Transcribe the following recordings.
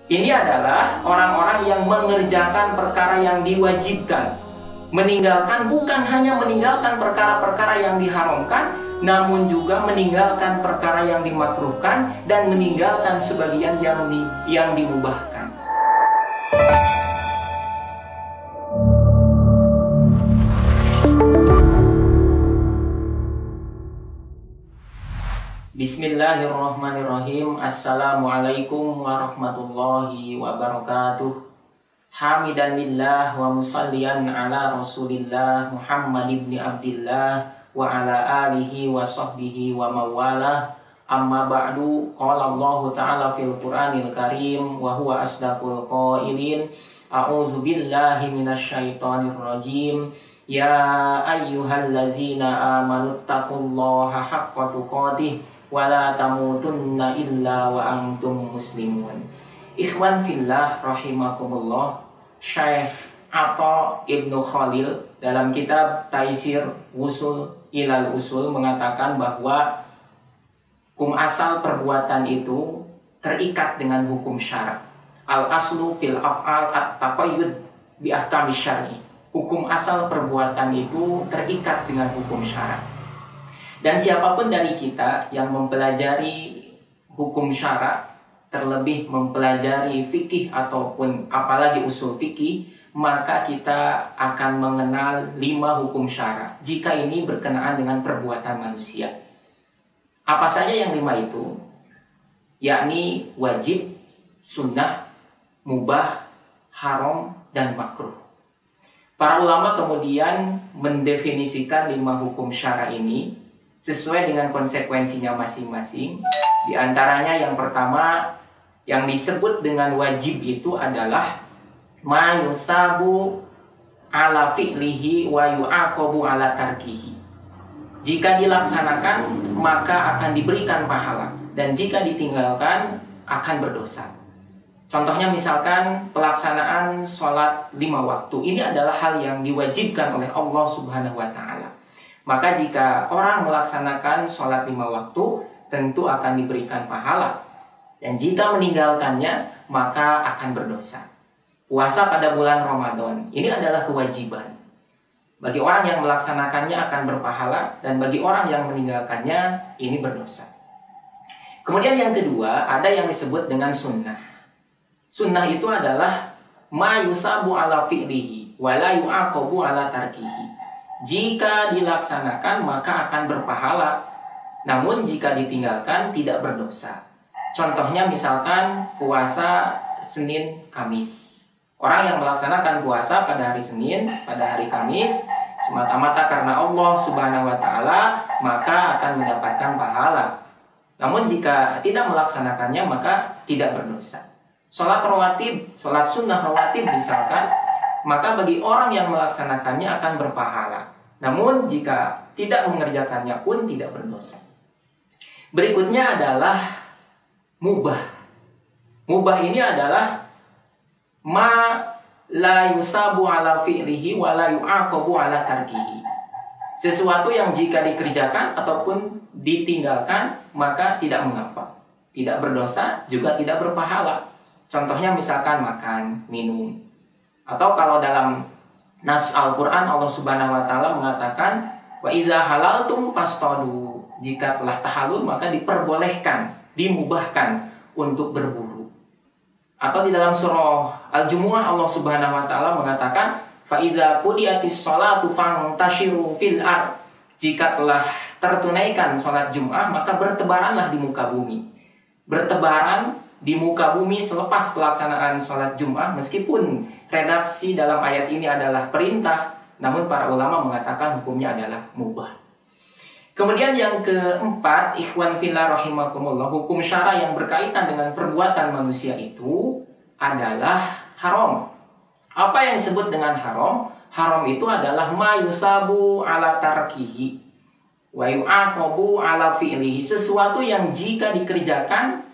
Ini adalah orang-orang yang mengerjakan perkara yang diwajibkan, meninggalkan, bukan hanya meninggalkan perkara-perkara yang diharamkan, namun juga meninggalkan perkara yang dimakruhkan dan meninggalkan sebagian yang dimubahkan. Bismillahirrahmanirrahim. Assalamualaikum warahmatullahi wabarakatuh. Hamidan lillah wa musallian ala rasulillah Muhammad ibn Abdillah wa ala alihi wa sahbihi wa mawalah. Amma ba'du, qala Allah ta'ala fil Qur'anil Karim wa huwa asdaqul qailin. A'udzu billahi minasyaitonir rajim. Ya ayyuhalladzina amanu taqullaha haqqa tuqatih wala tamutunna illa wa antum muslimun. Ikhwan fillah rahimakumullah, Syekh Atha Ibnu Khalil dalam kitab Taisir Wusul Ilal Usul mengatakan bahwa hukum asal perbuatan itu terikat dengan hukum syarak. Al aslu fil af'al at-taqayyud bi ahkami syar'i. Hukum asal perbuatan itu terikat dengan hukum syarak. Dan siapapun dari kita yang mempelajari hukum syarak, terlebih mempelajari fikih ataupun apalagi usul fikih, maka kita akan mengenal 5 hukum syarak jika ini berkenaan dengan perbuatan manusia. Apa saja yang 5 itu? Yakni wajib, sunnah, mubah, haram, dan makruh. Para ulama kemudian mendefinisikan 5 hukum syarak ini sesuai dengan konsekuensinya masing-masing. Di antaranya yang pertama yang disebut dengan wajib itu adalah ma yusabu ala fi'lihi wa yu'aqabu ala tarkihi. Jika dilaksanakan maka akan diberikan pahala, dan jika ditinggalkan akan berdosa. Contohnya misalkan pelaksanaan sholat 5 waktu. Ini adalah hal yang diwajibkan oleh Allah Subhanahu wa ta'ala. Maka jika orang melaksanakan sholat 5 waktu, tentu akan diberikan pahala. Dan jika meninggalkannya, maka akan berdosa. Puasa pada bulan Ramadan, ini adalah kewajiban. Bagi orang yang melaksanakannya akan berpahala, dan bagi orang yang meninggalkannya, ini berdosa. Kemudian yang kedua, ada yang disebut dengan sunnah. Sunnah itu adalah ma yusabu ala fi'lihi wa la yu'aqabu ala tarkihi. Jika dilaksanakan maka akan berpahala, namun jika ditinggalkan tidak berdosa. Contohnya misalkan puasa Senin Kamis. Orang yang melaksanakan puasa pada hari Senin, pada hari Kamis, semata-mata karena Allah Subhanahu wa ta'ala, maka akan mendapatkan pahala. Namun jika tidak melaksanakannya maka tidak berdosa. Sholat rawatib, sholat sunnah rawatib misalkan, maka bagi orang yang melaksanakannya akan berpahala. Namun jika tidak mengerjakannya pun tidak berdosa. Berikutnya adalah mubah. Mubah ini adalah ma la yusabu ala fi'lihi wa la yu'aqabu ala tarkihi. Sesuatu yang jika dikerjakan ataupun ditinggalkan maka tidak mengapa, tidak berdosa, juga tidak berpahala. Contohnya misalkan makan, minum. Atau kalau dalam nas Al-Quran Allah Subhanahu wa ta'ala mengatakan wa idza halaltum fastadu. Jika telah tahallul maka diperbolehkan, dimubahkan untuk berburu. Atau di dalam surah Al-Jumu'ah Allah Subhanahu wa ta'ala mengatakan fa idza qudiyatis sholatu fantashiru fil ard. Jika telah tertunaikan sholat Jum'ah maka bertebaranlah di muka bumi. Bertebaran di muka bumi selepas pelaksanaan sholat Jum'ah, meskipun redaksi dalam ayat ini adalah perintah, namun para ulama mengatakan hukumnya adalah mubah. Kemudian yang keempat, ikhwan fillah rahimakumullah, hukum syara yang berkaitan dengan perbuatan manusia itu adalah haram. Apa yang disebut dengan haram? Haram itu adalah ma yusabu ala tarkihi wa yu'aqabu ala fi'lihi. Sesuatu yang jika dikerjakan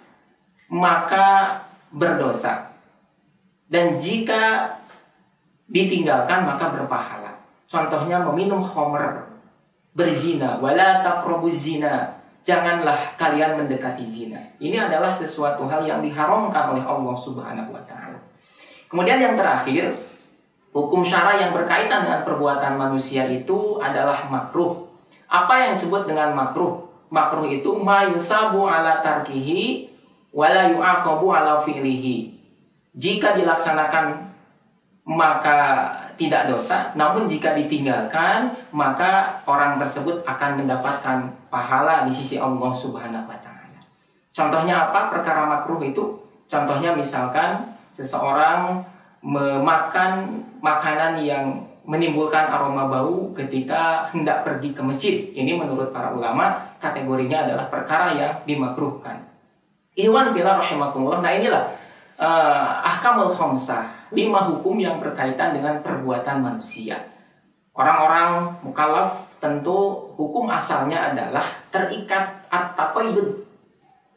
maka berdosa, dan jika ditinggalkan maka berpahala. Contohnya meminum khamr, berzina, wala taqrabuz zina. janganlah kalian mendekati zina. Ini adalah sesuatu hal yang diharamkan oleh Allah Subhanahu wa taala. Kemudian yang terakhir, hukum syara yang berkaitan dengan perbuatan manusia itu adalah makruh. Apa yang disebut dengan makruh? Makruh itu ma yusabu ala tarkihi wa la yu'aqabu ala fi'lihi. Jika dilaksanakan maka tidak dosa, namun jika ditinggalkan maka orang tersebut akan mendapatkan pahala di sisi Allah Subhanahu wa taala. Contohnya apa perkara makruh itu? Contohnya misalkan seseorang memakan makanan yang menimbulkan aroma bau ketika hendak pergi ke masjid. Ini menurut para ulama kategorinya adalah perkara yang dimakruhkan. Ikhwan fillah rahimakumullah. Nah inilah ahkamul khamsah, 5 hukum yang berkaitan dengan perbuatan manusia. Orang-orang mukallaf tentu hukum asalnya adalah terikat at-taqayyud,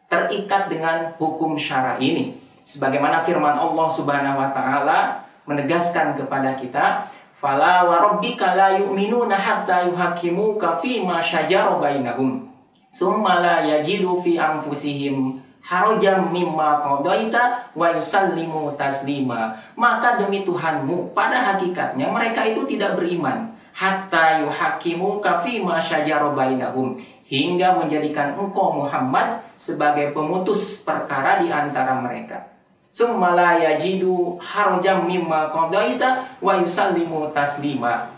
terikat dengan hukum syara ini. Sebagaimana firman Allah Subhanahu wa taala menegaskan kepada kita, "Fala wa rabbika la yu'minuna hatta yuhaqqimuka fima syajara bainahum, tsumma la yajidu fi anfusihim harajam mimma qadaita wa yusallimu taslima." Maka demi Tuhanmu, pada hakikatnya mereka itu tidak beriman hatta yuhaqqimuka fima syajara bainahum, hingga menjadikan engkau Muhammad sebagai pemutus perkara di antara mereka. Tsumma la yajidu harajam mimma qadaita wa yusallimu taslima.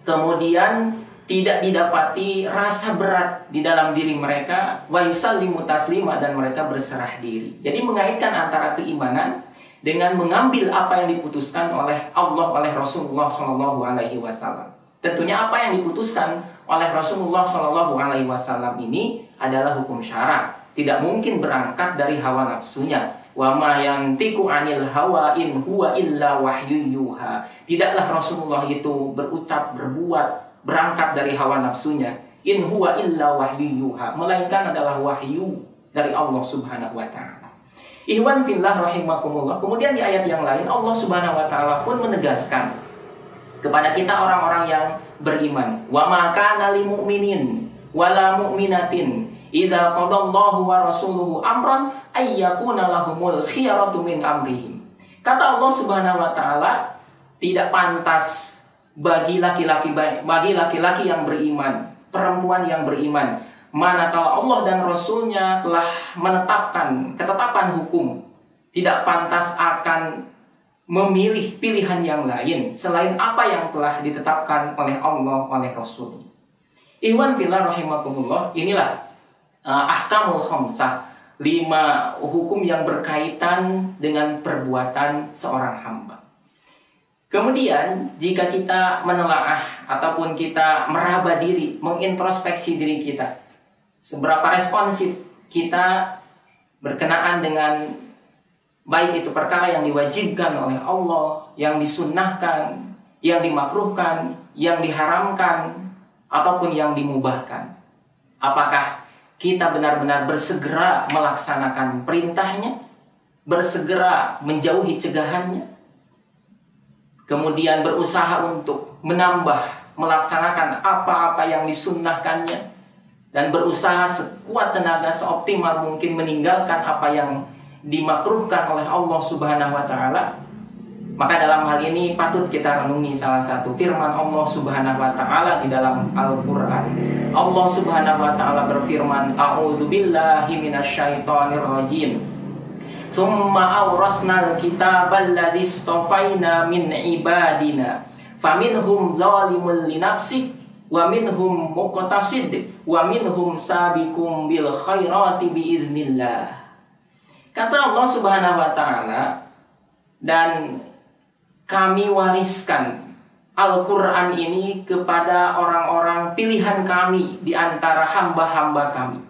Kemudian tidak didapati rasa berat di dalam diri mereka, wa yusallimu taslima, dan mereka berserah diri. Jadi mengaitkan antara keimanan dengan mengambil apa yang diputuskan oleh Allah, oleh Rasulullah SAW. Tentunya apa yang diputuskan oleh Rasulullah SAW ini adalah hukum syara. Tidak mungkin berangkat dari hawa nafsunya. Wa ma yantiqu 'anil hawa in huwa illa wahyun yuha. Tidaklah Rasulullah itu berucap, berbuat, berangkat dari hawa nafsunya. In huwa illa wahyun yuha, melainkan adalah wahyu dari Allah Subhanahu wa taala. Ikhwan fillah rahimakumullah. Kemudian di ayat yang lain Allah Subhanahu wa taala pun menegaskan kepada kita orang-orang yang beriman, wa ma kana lil mu'minin wala mu'minatin idza qadallahu wa rasuluhu amran ayyakuna lahumul khiyaratu min amrihim. Kata Allah Subhanahu wa taala, tidak pantas bagi laki-laki yang beriman, perempuan yang beriman, manakala Allah dan Rasulnya telah menetapkan ketetapan hukum, tidak pantas akan memilih pilihan yang lain selain apa yang telah ditetapkan oleh Allah, oleh Rasul. Ikhwan fillah rahimakumullah, inilah ahkamul khamsah, 5 hukum yang berkaitan dengan perbuatan seorang hamba. Kemudian jika kita menelaah ataupun kita meraba diri, mengintrospeksi diri kita, seberapa responsif kita berkenaan dengan baik itu perkara yang diwajibkan oleh Allah, yang disunnahkan, yang dimakruhkan, yang diharamkan, ataupun yang dimubahkan. Apakah kita benar-benar bersegera melaksanakan perintahnya, bersegera menjauhi cegahannya, kemudian berusaha untuk menambah, melaksanakan apa-apa yang disunnahkannya, dan berusaha sekuat tenaga, seoptimal mungkin meninggalkan apa yang dimakruhkan oleh Allah Subhanahu wa taala? Maka dalam hal ini patut kita renungi salah satu firman Allah Subhanahu wa taala di dalam Al-Qur'an. Allah Subhanahu wa taala berfirman, "A'udzubillahi minasyaitonir rajim. Tsumma awrasnal kitabal ladzi istafaina min ibadina. Faminhum zalimun li nafsihi wa minhum muqtasid wa minhum sabiqum bil khairati biiznillah." Kata Allah Subhanahu wa taala, dan kami wariskan Al-Quran ini kepada orang-orang pilihan kami di antara hamba-hamba kami.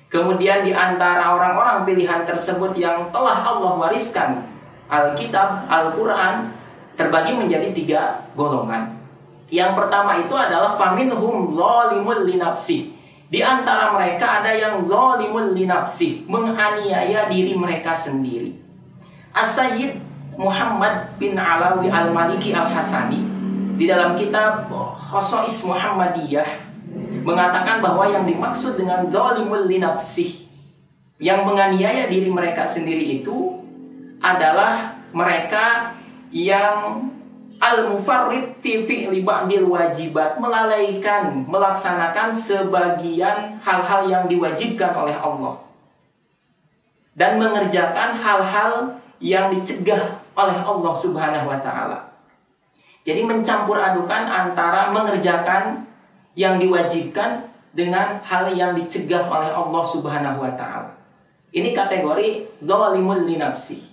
Kemudian di antara orang-orang pilihan tersebut yang telah Allah wariskan Alkitab, Al-Quran, terbagi menjadi 3 golongan. Yang pertama itu adalah faminhum zalimul li nafsi. Di antara mereka ada yang zalimul li nafsi, menganiaya diri mereka sendiri. As-Sayyid Muhammad bin Alawi Al-Maliki Al-Hasani di dalam kitab Khosais Muhammadiyah mengatakan bahwa yang dimaksud dengan zalimul linafsih, yang menganiaya diri mereka sendiri itu adalah mereka yang al-mufarrid fi fi'li ba'dil wajibat, melalaikan melaksanakan sebagian hal-hal yang diwajibkan oleh Allah dan mengerjakan hal-hal yang dicegah oleh Allah Subhanahu wa taala. Jadi mencampur adukan antara mengerjakan yang diwajibkan dengan hal yang dicegah oleh Allah Subhanahu wa taala. Ini kategori zalimul linafsi.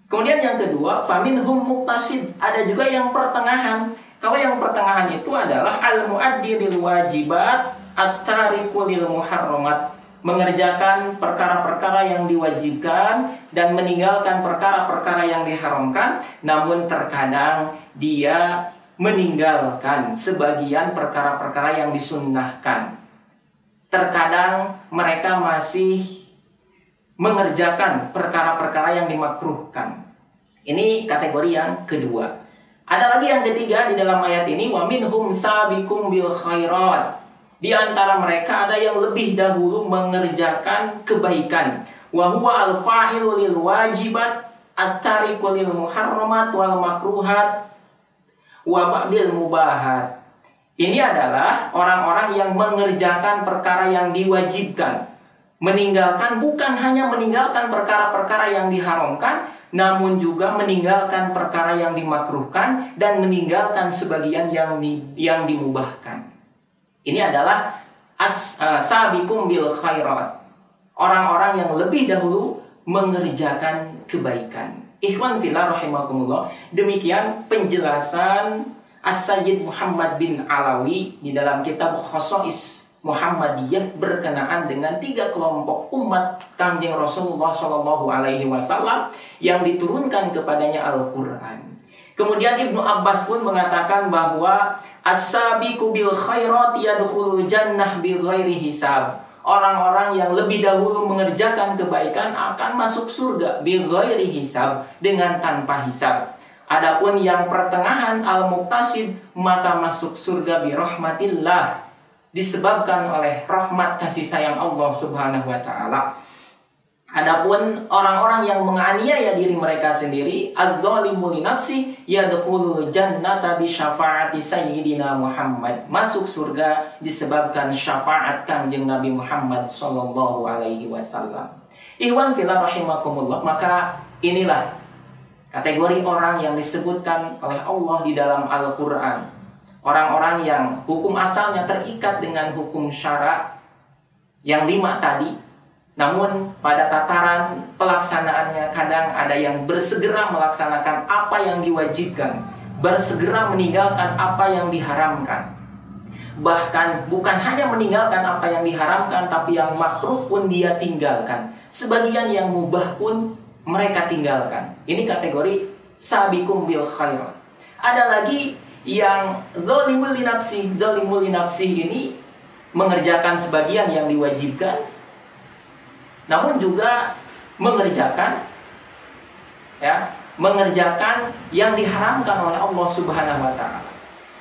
Kemudian yang kedua, faminhum muqtasid, ada juga yang pertengahan. Kalau yang pertengahan itu adalah al-muaddi lil wajibat, at-tariku lil muharramat, mengerjakan perkara-perkara yang diwajibkan dan meninggalkan perkara-perkara yang diharamkan, namun terkadang dia meninggalkan sebagian perkara-perkara yang disunnahkan. Terkadang mereka masih mengerjakan perkara-perkara yang dimakruhkan. Ini kategori yang kedua. Ada lagi yang ketiga di dalam ayat ini, wa minhum sabiqum bil khairat. Di antara mereka ada yang lebih dahulu mengerjakan kebaikan. Wa huwa al-fa'ilu lil wajibat, at-tariku lil muharramat wal makruhat wa ba'dil mubahat. Ini adalah orang-orang yang mengerjakan perkara yang diwajibkan, meninggalkan, bukan hanya meninggalkan perkara-perkara yang diharamkan, namun juga meninggalkan perkara yang dimakruhkan dan meninggalkan sebagian yang dimubahkan. Ini adalah sabiqum bil khairat, orang-orang yang lebih dahulu mengerjakan kebaikan. Ikhwan fillah rahimakumullah, demikian penjelasan As-Sayyid Muhammad bin Alawi di dalam kitab Khosais Muhammadiyah berkenaan dengan 3 kelompok umat Kanjeng Rasulullah Shallallahu Alaihi Wasallam yang diturunkan kepadanya Al-Quran. Kemudian Ibnu Abbas pun mengatakan bahwa as-sabiqu bil khairat yadkhulul jannah bighairi hisab. Orang-orang yang lebih dahulu mengerjakan kebaikan akan masuk surga bighairi hisab, dengan tanpa hisab. Adapun yang pertengahan al-muqtasid maka masuk surga bi rahmatillah, disebabkan oleh rahmat kasih sayang Allah Subhanahu wa taala. Adapun orang-orang yang menganiaya diri mereka sendiri, adz-dzalimu li nafsi yadkhulul jannata bi syafaati sayyidina Muhammad, masuk surga disebabkan syafaat Kanjeng Nabi Muhammad sallallahu alaihi wasallam. Ikhwan fillah rahimakumullah, maka inilah kategori orang yang disebutkan oleh Allah di dalam Al-Qur'an. Orang-orang yang hukum asalnya terikat dengan hukum syara yang 5 tadi, namun pada tataran pelaksanaannya kadang ada yang bersegera melaksanakan apa yang diwajibkan, bersegera meninggalkan apa yang diharamkan. Bahkan bukan hanya meninggalkan apa yang diharamkan, tapi yang makruh pun dia tinggalkan. Sebagian yang mubah pun mereka tinggalkan. Ini kategori sabiqum bil khairat. Ada lagi yang zalimul linafsi. Zalimul linafsi ini mengerjakan sebagian yang diwajibkan, namun juga mengerjakan yang diharamkan oleh Allah Subhanahu wa taala.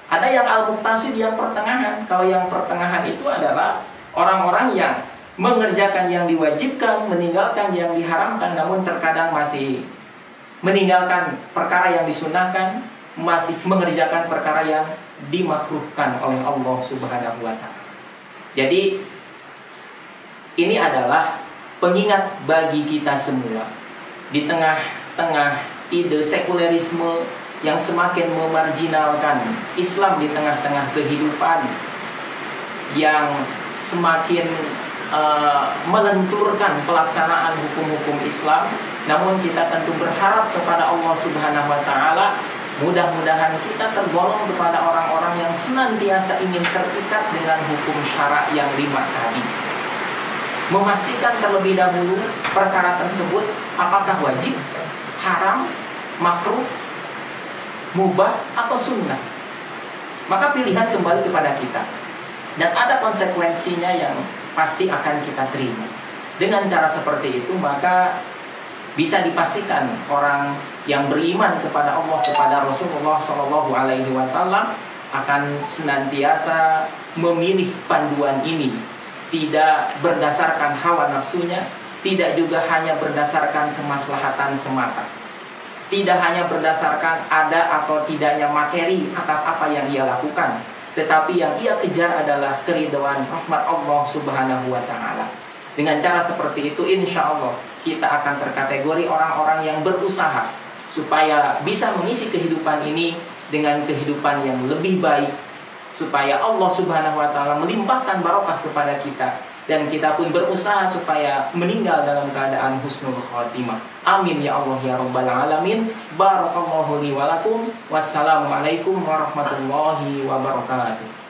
Ada yang al-muqtasid, yang pertengahan. Kalau yang pertengahan itu adalah orang-orang yang mengerjakan yang diwajibkan, meninggalkan yang diharamkan, namun terkadang masih meninggalkan perkara yang disunahkan, masih mengerjakan perkara yang dimakruhkan oleh Allah Subhanahu wa taala. Jadi ini adalah pengingat bagi kita semua di tengah-tengah ide sekulerisme yang semakin memarjinalkan Islam di tengah-tengah kehidupan, yang semakin melenturkan pelaksanaan hukum-hukum Islam. Namun kita tentu berharap kepada Allah Subhanahu wa taala, mudah-mudahan kita tergolong kepada orang-orang yang senantiasa ingin terikat dengan hukum syara yang 5 tadi. Memastikan terlebih dahulu perkara tersebut apakah wajib, haram, makruh, mubah, atau sunnah. Maka pilihan kembali kepada kita. Dan ada konsekuensinya yang pasti akan kita terima. Dengan cara seperti itu, maka bisa dipastikan orang yang beriman kepada Allah, kepada Rasulullah Shallallahu Alaihi Wasallam, akan senantiasa memilih panduan ini, tidak berdasarkan hawa nafsunya, tidak juga hanya berdasarkan kemaslahatan semata, tidak hanya berdasarkan ada atau tidaknya materi atas apa yang ia lakukan, tetapi yang ia kejar adalah keridhaan rahmat Allah Subhanahu wa Ta'ala. Dengan cara seperti itu, insya Allah kita akan terkategori orang-orang yang berusaha supaya bisa mengisi kehidupan ini dengan kehidupan yang lebih baik, supaya Allah Subhanahu wa Ta'ala melimpahkan barokah kepada kita, dan kita pun berusaha supaya meninggal dalam keadaan husnul khotimah. Amin ya Allah ya rabbal alamin. Barakallahu li wa lakum. Wassalamualaikum warahmatullahi wabarakatuh.